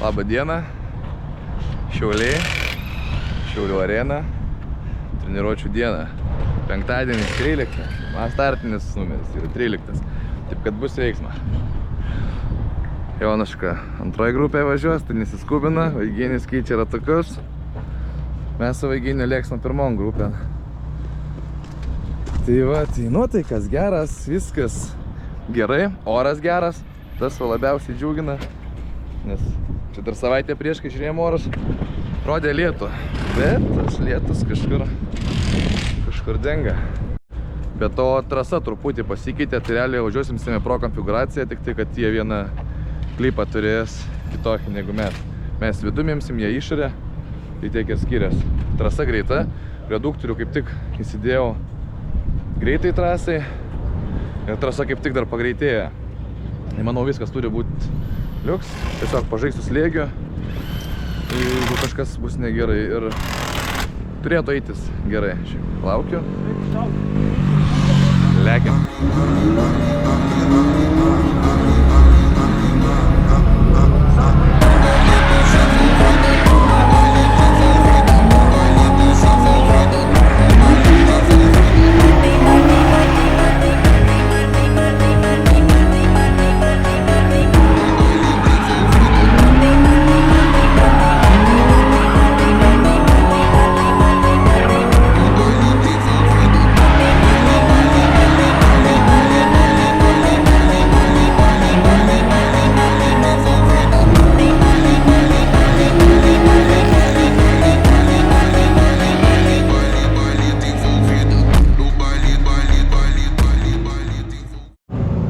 Labą dieną, Šiauliai, Šiaulių arena, treniruočių diena. Penktadienis 13, man startinis numeris yra 13, taip kad bus veiksma. Jonaška antroji grupė važiuos, tai nesiskubina, Vaiginis keičia ratukus. Mes su Vaiginiu lėksime pirmom grupėn. Tai va, tai nuotaikas geras, viskas gerai, oras geras, tas labiausiai džiugina. Nes čia dar savaitę prieš, kai žiūrėjom oras, rodė lietų, bet tas lietus kažkur dengia. Bet to trasa truputį pasikeitė, tai realiai važiuosim Semi-Pro konfiguraciją, tik tai, kad jie vieną klipą turės kitokį negu mes. Mes vidumėmsim, jie išorę, tai tiek ir skirias. Trasa greita, reduktorių kaip tik įsidėjau greitai trasai ir trasa kaip tik dar pagreitėja. Tai manau, viskas turi būti liuks, tiesiog pažaisiu slėgiu, jeigu kažkas bus negerai ir turėtų eitis gerai. Laukiu. Lekiam.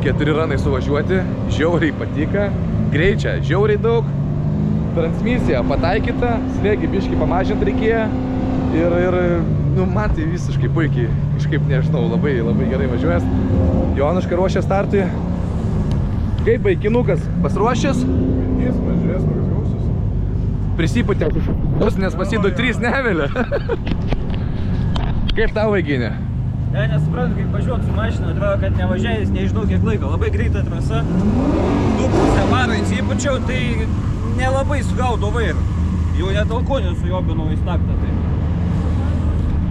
Keturi ranai suvažiuoti, žiauriai patika, greičia žiauriai daug, transmisija pataikyta, slėgį biškį pamažint reikėjo ir nu, man tai visiškai puikiai, kažkaip nežinau, labai gerai važiuojas. Jonaška ruošia startui. Kaip vaikinukas, pasiruošęs? Jis važiuojas, kokius gausius. Prisipūtė, nes pasidu 3 nevelė. Kaip tau, Vaiginė? Ne, nesuprantu, kaip važiuot su mašina, atrodo, kad nevažiavęs nežinau kiek laiko. Labai greita trasa, 2,5 barai įsipučiau, tai nelabai sugaudo vairą. Jau net alkonį sujobinau į staktą. Tai.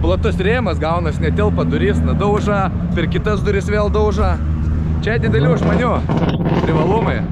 Platus rėmas gaunas, netilpa duris, nadauža, per kitas duris vėl dauža. Čia didelių žmonių privalumai.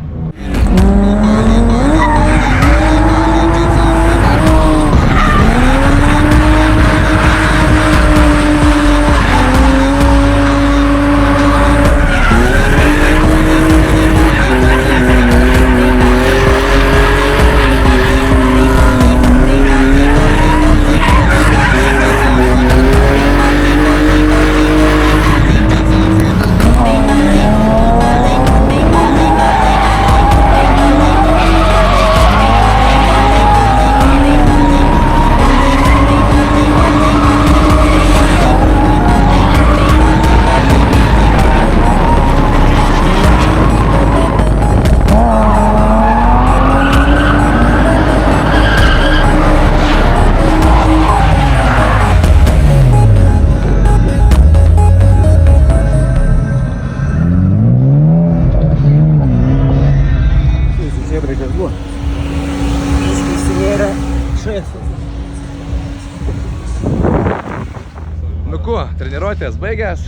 Nu kuo, treniruotės baigęs.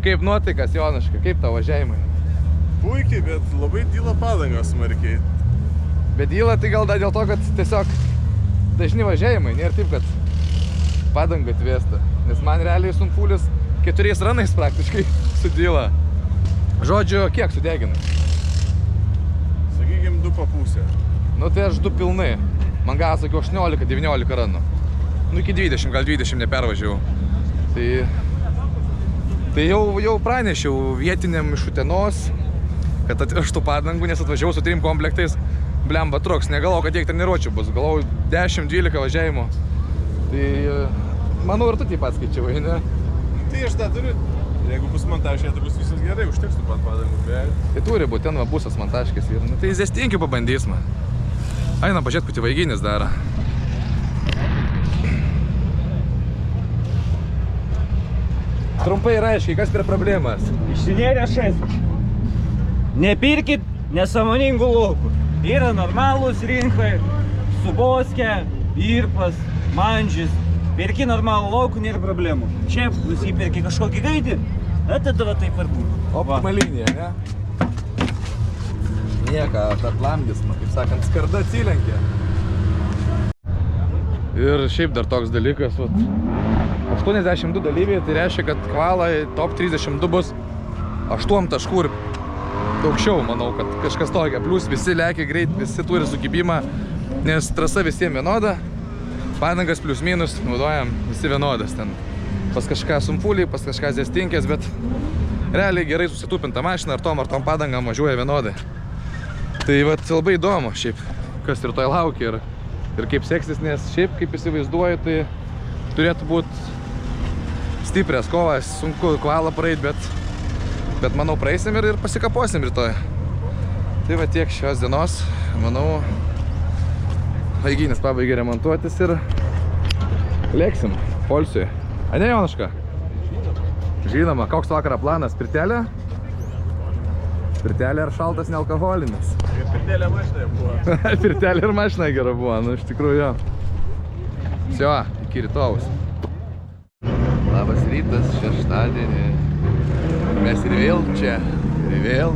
Kaip nuotaikas, Jonaška, kaip tavo važiavimai? Puikiai, bet labai dyla padangos smarkiai. Bet dyla tai gal dėl to, kad tiesiog dažni važiavimai, nėra taip, kad padanga atvėsta. Nes man realiai sunfulis 4 ranais praktiškai sudyla. Žodžiu, kiek sudeginai? Sakykim, 2,5. Nu tai aš 2 pilnai. Man gal sakiau 18-19 ranų. Nu iki 20, gal 20 nepervažiavau. Tai jau pranešiau vietiniam iš Utenos, kad atvežtų padangų, nes atvažiavau su 3 komplektais. Blemba truks, negalvojau, kad tiek treniruočių bus. Galvojau 10-12 važiavimų. Tai manau ir tu taip pat skaičiavai, ne? Tai aš tą turiu. Jeigu bus montažė, tai bus visas gerai, užteks tu pat padangų. Bet... Tai turi būti, ten va busas montažkės yra. Nu, tai zestinkių pabandysime. Einam pažiūrėt, kuti Vaiginis daro. Trumpai ir aiškiai, kas per problemas? Išsinėrė šais. Nepirkit nesąmoningų laukų. Yra normalūs rinkai, Suboskė, Irpas, Mandžis. Perki normalų laukų, nėra problemų. Čia nusipirki kažkokį gaidį, tada va taip ir būtų. Optima linija, ne? Nieka, atlandis, kaip sakant, skarda atsilenkė. Ir šiaip dar toks dalykas, 82 dalyviai, tai reiškia, kad kvalai top 32 bus 8 taškų ir aukščiau, manau, kad kažkas tokia. Plius visi lekia greit, visi turi sukibimą, nes trasa visiems vienoda. Padangas plius minus naudojam visi vienodas. Ten pas kažką sumpuliai, pas kažką zestinkės, bet realiai gerai susitūpinta mašina, ar tom padangam važiuoja vienodai. Tai vat labai įdomu, šiaip, kas rytoj laukia ir kaip seksis, nes šiaip, kaip įsivaizduoju, tai turėtų būti stiprias kovas, sunku kvalą praeit, bet manau praeisim ir pasikaposim rytoj. Tai va tiek šios dienos, manau, Aigynis pabaigė remontuotis ir lėksim polsiui. Ane, Jonaška? Žinoma, koks vakarą planas? Pirtelė? Pirtelė ar šaltas nealkoholinis? Pirtelė mašina buvo. Pirtelė ir mašina gera buvo, nu iš tikrųjų jo. Sio, iki rytojaus. Labas rytas, šeštadienį. Mes ir vėl čia, ir vėl.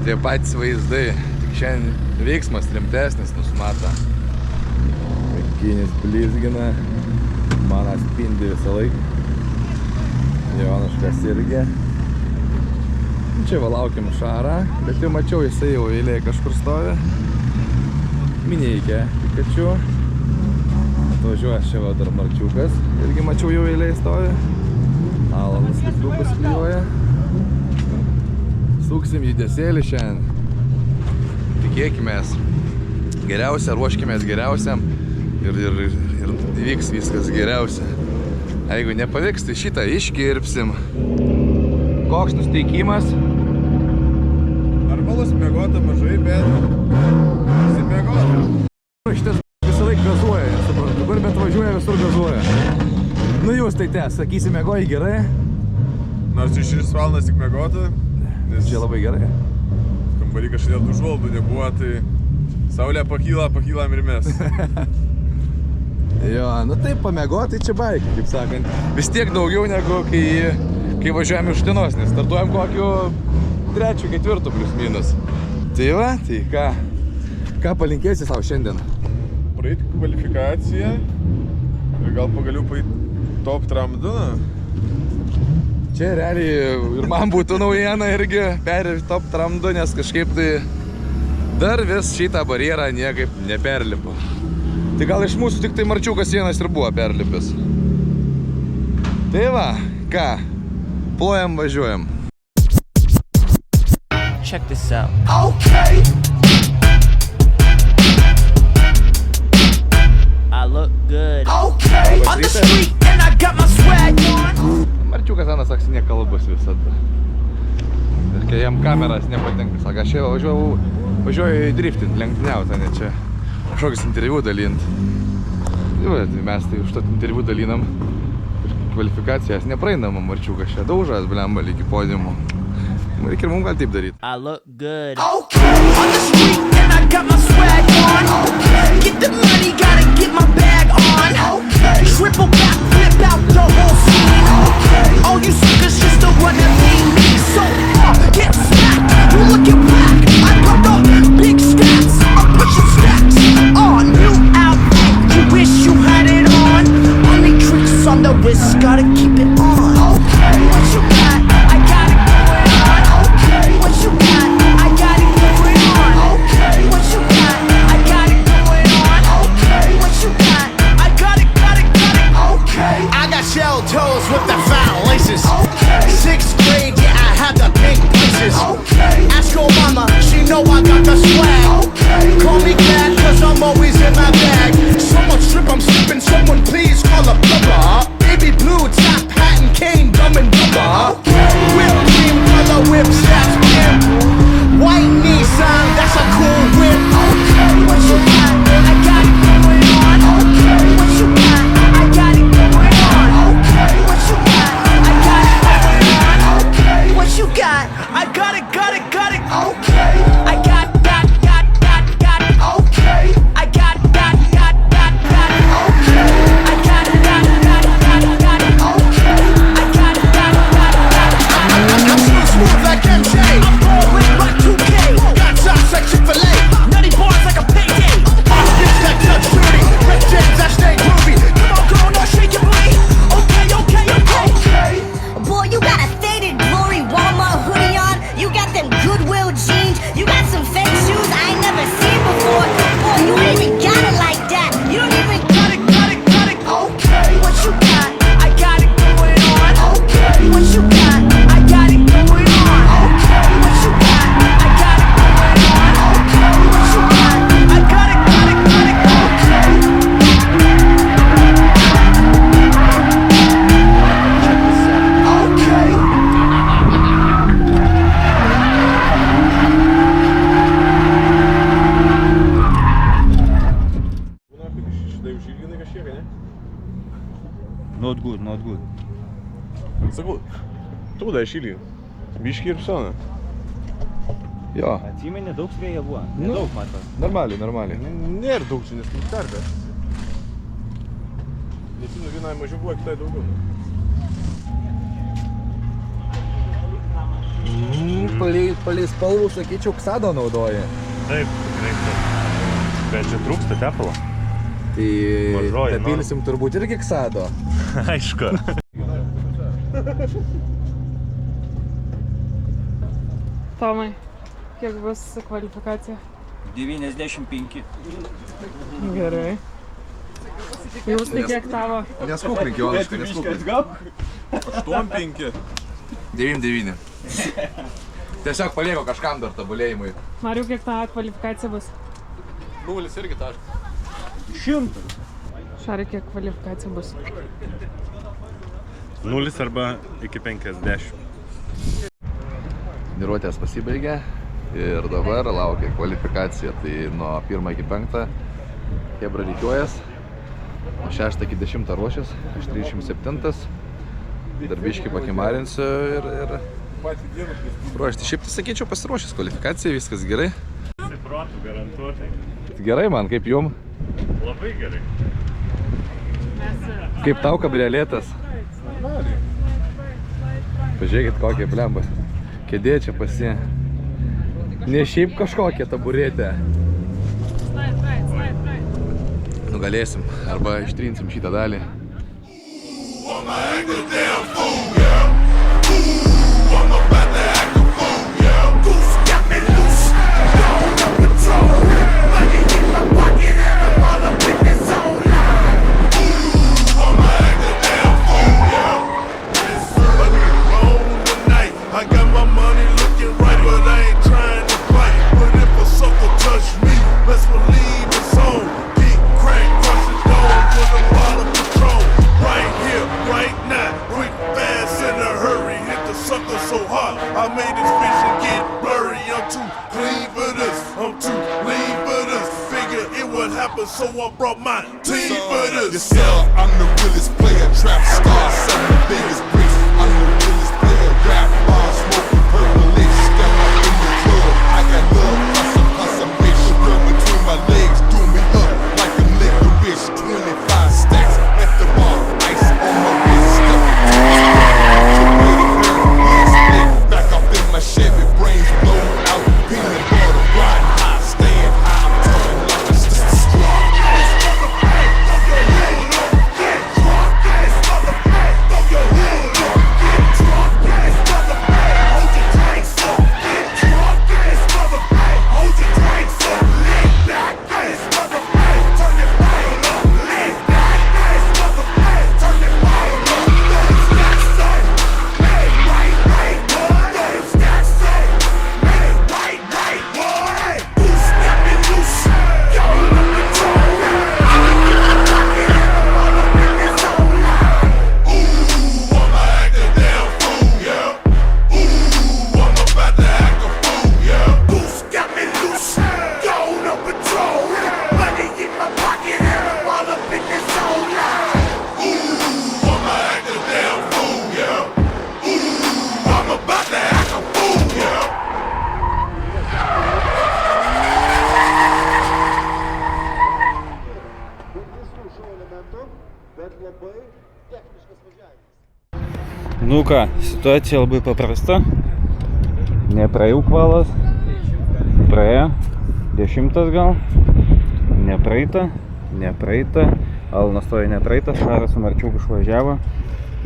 Tie patys vaizdai. Tik šiandien veiksmas rimtesnis nusimato. Aigynis blizgina. Mana spindi visą laiką. Jonaškas irgi. Čia va laukiam Šarą, bet jau mačiau, jisai jau eilėje kažkur stovi. Minėjikė Pikachu. Atvažiuoja čia va dar Marčiukas. Irgi mačiau, jau eilėje stovi. Alanas lipdukus klijuoja. Suksim judesėlį šiandien. Tikėkimės geriausia, ruoškimės geriausiam ir įvyks viskas geriausia. Jeigu nepavyks, tai šitą iškirpsim. Koks nusteikimas? Normalus miegota mažai, bet įsimiegota. Šitas visą laiką gazuoja, suprantu. Dabar bet važiuoja, visur gazuoja. Nu jūs tai sakysi, miegoji gerai? Nors iš 6 valandas tik miegota. Čia labai gerai. Kambarį kažkodėl užvaldų nebuvo, tai saulė pakylam ir mes. Jo, nu taip, pamiegoti čia baigė, kaip sakant. Vis tiek daugiau negu kai važiuojam iš Utenos, nes startuojam kokiu 3-4 plius minus. Tai va, tai ką palinkėsi savo šiandien? Praeit kvalifikaciją ir gal pagaliau paeit top tramdiną. Čia realiai ir man būtų naujiena irgi perėti top tramdu, nes kažkaip tai dar vis šitą barjerą niekaip neperlipu. Tai gal iš mūsų tik tai Marčiukas vienas ir buvo perlipęs. Tai va, ką, plojam, važiuojam. Check this out. Okay. I look good. Okay. On the street and I got my swag on. Marčiukas anas aksinė kalbus visada. Ir kai jam kameras nepatinka, sako, aš jau važiuoju į driftint, lenktyniautą, ne čia kažkokius interviu dalint. Tai va, mes tai už tą interviu dalinam kvalifikacijas nepraeinam, Marčiukas čia daužas, blemba, lygi podiumų. Reikia ir mums gal taip daryti. I look good. Okay. On the street and I got my swag on. Okay. Get the money, gotta get my bag on. Okay. Triple back, flip out the whole scene. Okay. All you suckers just don't wanna be me. So get smacked. You looking whack. I got the big stacks. I'm pushing stacks on. New outfit, you wish you had it on. Only tricks on the wrist, gotta keep it on. Okay. What you got? I got it going on. Okay. What you got? I got it going on. Not good, not good. Sakau, trūda šilį. Biški ir psona. Jo, Atsimeni, daug svėja buvo. Nu. Nedaug matas. normaliai. Nėra daug čia, nes tarpė. Nepinu, vienai mažiau buvo, kitai daugiau. Palei spalvų, sakyčiau, ksado naudoja. Taip, tikrai taip. Bet čia trūksta tepalo. Tai Mažoji, tapilsim turbūt irgi ksado. Aišku. Tomai, kiek bus kvalifikacija? 95. Gerai. Jūs tai kiek tavo? Neskūkrink, Joniškai, neskūkrink. 8-5. 9-9. Tiesiog palieku kažkam dar tobulėjimui. Mariu, kiek tavo kvalifikacija bus? 0 irgi taškas. 100. Šarai, kiek kvalifikacija bus? 0 arba iki 50. Treniruotės pasibaigė ir dabar laukia kvalifikacija. Tai nuo 1 iki 5 Hebra rikiuojas, nuo 6 iki 10 ruošės, aš 37. Darbiškai pakimarinsiu ir ruošti. Šiaip tai sakyčiau, pasiruošęs kvalifikacijai, viskas gerai. Protų garantuotai. Gerai man, kaip jum? Labai gerai. Kaip tau kabriolėtas? Pažiūrėkit, kokie blembas. Kėdė čia pasi. Ne šiaip kažkokia taburetė. Nugalėsim arba ištrinsim šitą dalį. I got my money looking right, but I ain't trying to fight. But if a sucker touch me, best believe it's on. Big crack, crush the dome with a bottle of Patron. Right here, right now, quick, fast, in a hurry. Hit the sucker so hard, I made his vision get blurry. I'm too clean for this, I'm too lean for this. Figure it would happen, so I brought my team for this. Yes, sir, I'm the realest player, trap star, selling the biggest bricks. I'm the realest player, rap bar, smoking purple licks. Step up in the club, I got love, plus I'm bitch. Girl between my legs, do me up like a licorice. 25 stacks at the bar, ice on my wrist. Step split, back up in my Chevy, brains blown out. Peanut butter, riding high, staying high. I'm turning like a straw. Nu ką, situacija labai paprasta. Nepraėjau kvalas. Praėjo. 10 gal. Nepraeita. Alnas stoja nepraeita. Šaras su Marčiuku išvažiavo.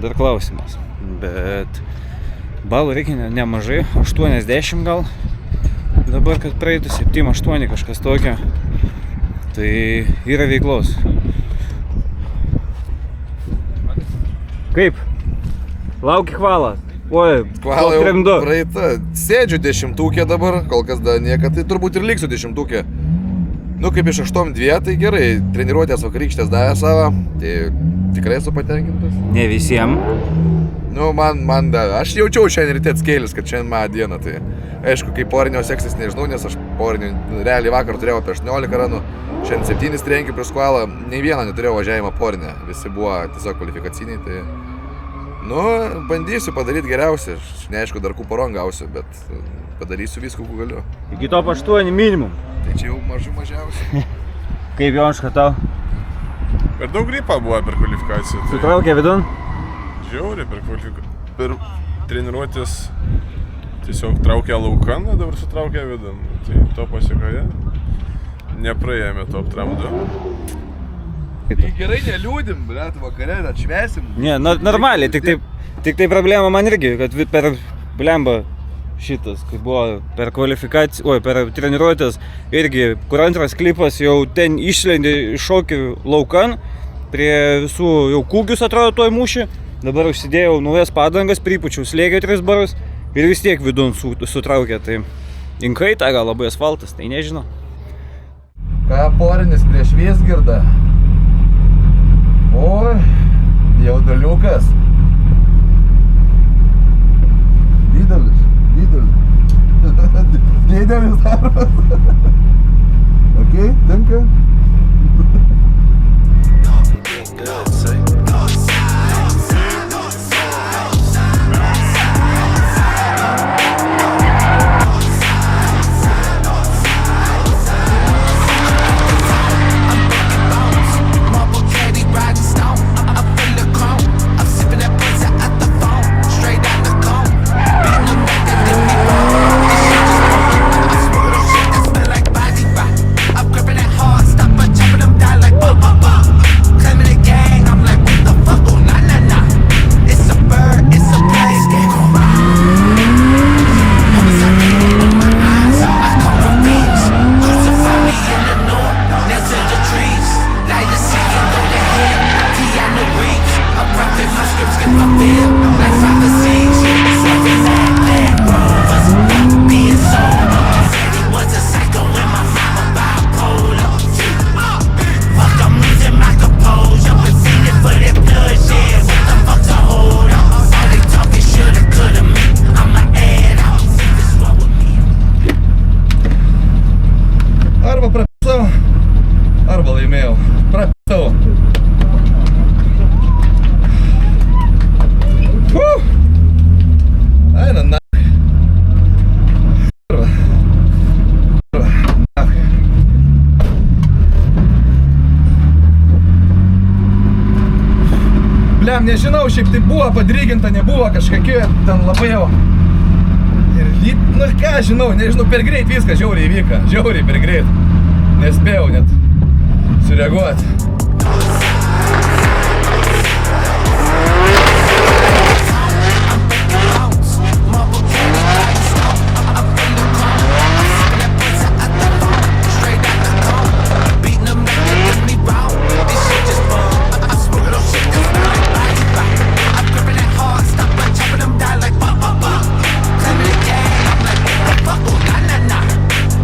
Dar klausimas. Bet balų reikia nemažai. 80 gal. Dabar, kad praeitų 7-8 kažkas tokio. Tai yra veiklos. Kaip? Lauki kvalą. Oi, Kvala jau praeita. Sėdžiu 10-ukė dabar, kol kas dar niekad, tai turbūt ir liksiu 10-ukė. Nu, kaip iš 8-2, tai gerai. Treniruotės vakarykštės davė savo, tai tikrai esu patenkintas. Ne visiems. Nu, aš jaučiau šiandien ryte atskėlis, kad šiandien mano diena, tai aišku, kai porinio seksis nežinau, nes aš porinio realiai vakar turėjau apie 18 ranų, šiandien 7 trenkių prieš Kualą, nei vieną neturėjau važiavimą porinę, visi buvo tiesiog kvalifikaciniai, tai, nu, bandysiu padaryti geriausiai, aš neaišku, dar kuporon gausiu, bet padarysiu viską, kuo galiu. Iki top 8 minimum. Tai čia jau mažiausiai. Kaip Jonška tau? Per daug gripą buvo per kvalifikaciją. Tai Sutraukė vidun? žiauriai per treniruotės tiesiog traukė laukan, o dabar sutraukė vidun. Tai to pasiekoje nepraėjome to aptramdo. Gerai neliūdim, bet vakare atšvesim. Ne, normaliai, tik tai problema man irgi, kad per blemba šitas, kai buvo per kvalifikaciją, per treniruotės irgi, kur antras klipas jau ten išlendė šokių laukan, prie visų jau kūgius atrodo toj mūšį, dabar užsidėjau naujas padangas, pripučiau slėgio 3 barus ir vis tiek vidun sutraukė, tai inkaita gal labai asfaltas, tai nežinau. Ką porinis prieš Viesgirdą? Oi, jauduliukas. Didelis. Didelis darbas. Okei, tinka. Arba laimėjau. Prapisau. Aina na. Bliam, nežinau, šiaip tai buvo padryginta, nebuvo kažkokie ten labai jau. Ir nu ką, nežinau, per greit viskas žiauriai įvyko, žiauriai per greit. Nespėjau net sureaguoti.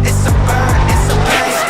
It's a bird, it's a place.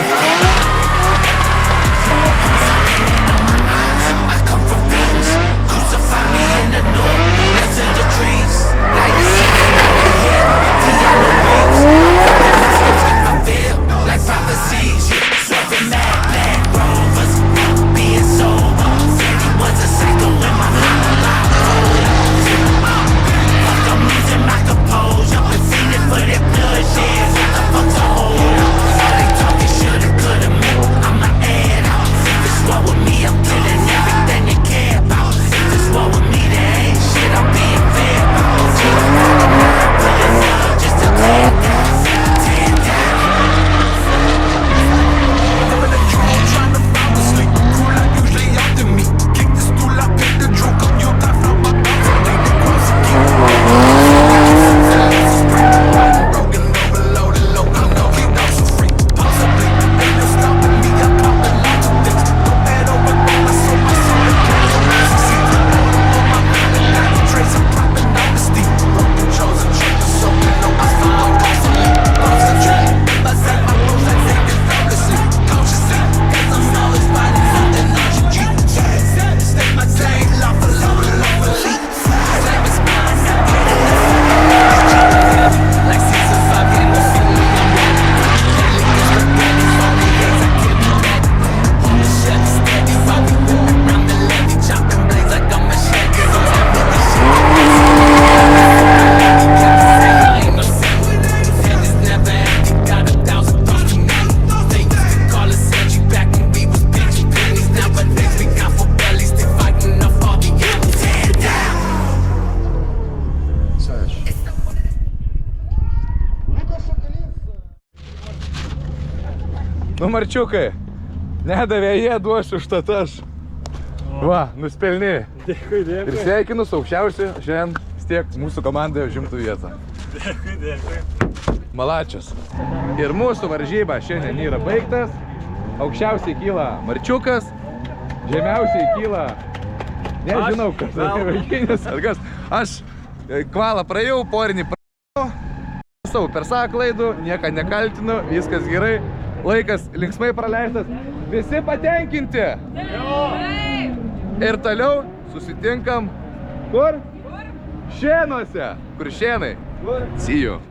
Marčiukai, nedavė jie, duosiu užtat aš. Va, nuspelni. Dėkui, Ir dėkui. sveikinu su aukščiausiu, šiandien vis tiek mūsų komandoje užimtų vietą. Dėkui, dėkui. Malačius. Ir mūsų varžyba šiandien yra baigtas. Aukščiausiai kyla Marčiukas, žemiausiai kyla, nežinau, kas vaikinis ar kas. Aš kvalą praėjau, porinį praėjau, savo per savo klaidų, nieką nekaltinu, viskas gerai, laikas linksmai praleistas, visi patenkinti. Ir toliau susitinkam kur? Šėnuose. Kur Šėnai? See you.